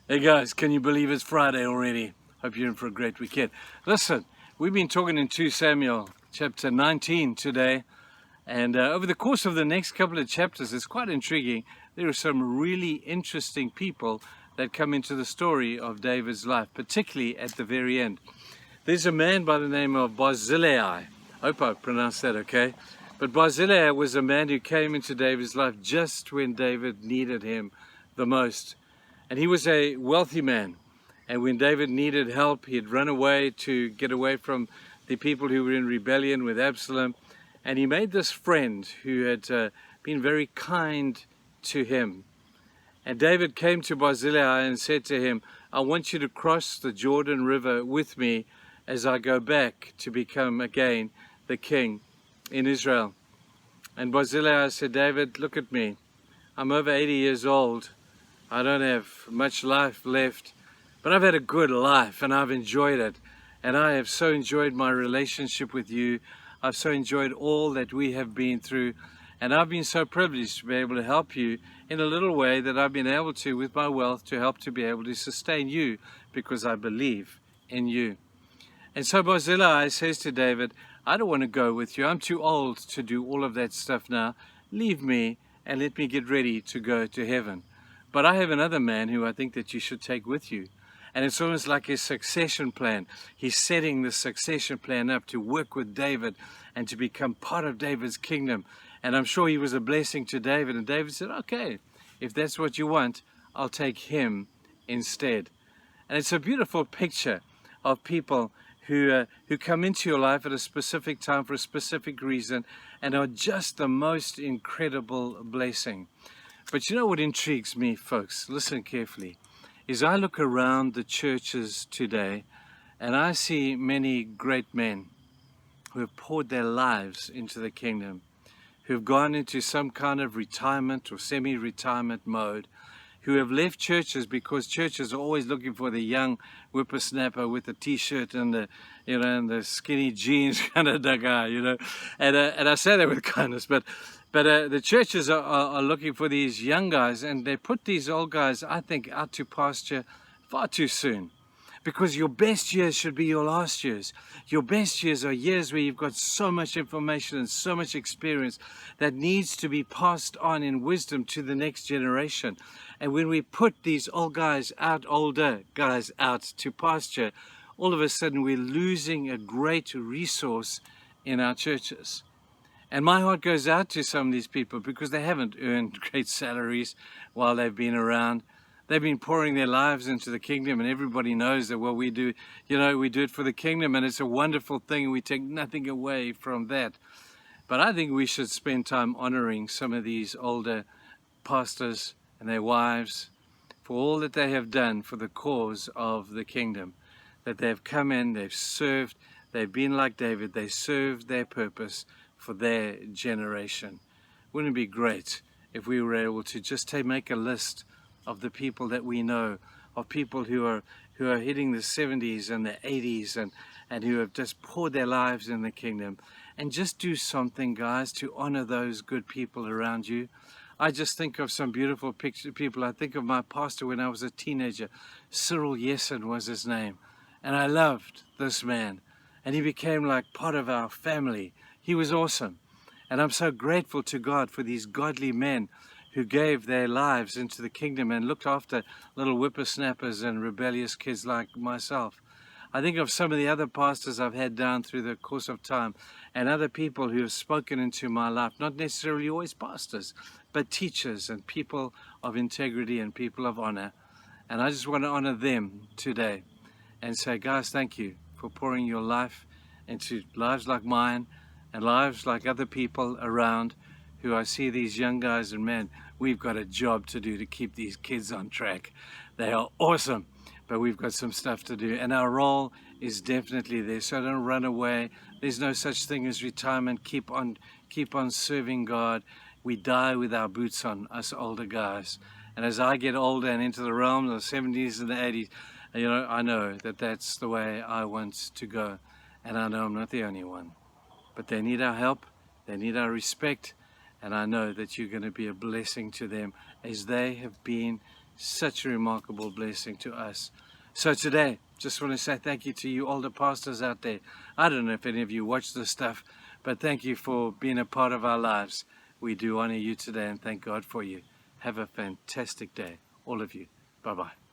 Hey guys, can you believe it's Friday already? Hope you're in for a great weekend. Listen, we've been talking in 2 Samuel chapter 19 today, and over the course of the next couple of chapters, it's quite intriguing. There are some really interesting people that come into the story of David's life, particularly at the very end. There's a man by the name of Barzillai. Hope I pronounced that okay. But Barzillai was a man who came into David's life just when David needed him the most. And he was a wealthy man. And when David needed help, he'd run away to get away from the people who were in rebellion with Absalom. And he made this friend who had been very kind to him. And David came to Barzillai and said to him, I want you to cross the Jordan River with me as I go back to become again the king in Israel. And Barzillai said, David, look at me. I'm over 80 years old. I don't have much life left, but I've had a good life and I've enjoyed it. And I have so enjoyed my relationship with you. I've so enjoyed all that we have been through. And I've been so privileged to be able to help you in a little way that I've been able to with my wealth to help to be able to sustain you because I believe in you. And so Barzillai says to David, I don't want to go with you. I'm too old to do all of that stuff now. Leave me and let me get ready to go to heaven. But I have another man who I think that you should take with you. And it's almost like a succession plan. He's setting the succession plan up to work with David and to become part of David's kingdom. And I'm sure he was a blessing to David. And David said, okay, if that's what you want, I'll take him instead. And it's a beautiful picture of people who come into your life at a specific time for a specific reason and are just the most incredible blessing. But you know what intrigues me, folks? Listen carefully. Is I look around the churches today and I see many great men who have poured their lives into the kingdom, who have gone into some kind of retirement or semi-retirement mode, who have left churches because churches are always looking for the young whippersnapper with the t-shirt and the, and the skinny jeans kind of guy, And I say that with kindness, but the churches are looking for these young guys, and they put these old guys, I think, out to pasture far too soon. Because your best years should be your last years. Your best years are years where you've got so much information and so much experience that needs to be passed on in wisdom to the next generation. And when we put these older guys out to pasture, all of a sudden we're losing a great resource in our churches. And my heart goes out to some of these people because they haven't earned great salaries while they've been around. They've been pouring their lives into the kingdom, and everybody knows that what we do, we do it for the kingdom, and it's a wonderful thing. We take nothing away from that. But I think we should spend time honoring some of these older pastors and their wives for all that they have done for the cause of the kingdom. That they've come in, they've served, they've been like David, they served their purpose for their generation. Wouldn't it be great if we were able to just make a list of the people that we know, of people who are hitting the 70s and the 80s and who have just poured their lives in the kingdom, and just do something, guys, to honor those good people around you. I just think of some beautiful people. I think of my pastor when I was a teenager. Cyril Yessen was his name. And I loved this man. And he became like part of our family. He was awesome. And I'm so grateful to God for these godly men who gave their lives into the kingdom and looked after little whippersnappers and rebellious kids like myself. I think of some of the other pastors I've had down through the course of time and other people who have spoken into my life, not necessarily always pastors, but teachers and people of integrity and people of honor. And I just want to honor them today and say, guys, thank you for pouring your life into lives like mine and lives like other people around who I see these young guys, and man, we've got a job to do to keep these kids on track. They are awesome, but we've got some stuff to do, and our role is definitely there. So don't run away. There's no such thing as retirement. Keep on serving God. We die with our boots on, us older guys. And as I get older and into the realm of the 70s and the 80s, I know that that's the way I want to go. And I know I'm not the only one. But they need our help. They need our respect. And I know that you're going to be a blessing to them as they have been such a remarkable blessing to us. So today, just want to say thank you to you older pastors out there. I don't know if any of you watch this stuff, but thank you for being a part of our lives. We do honor you today and thank God for you. Have a fantastic day, all of you. Bye-bye.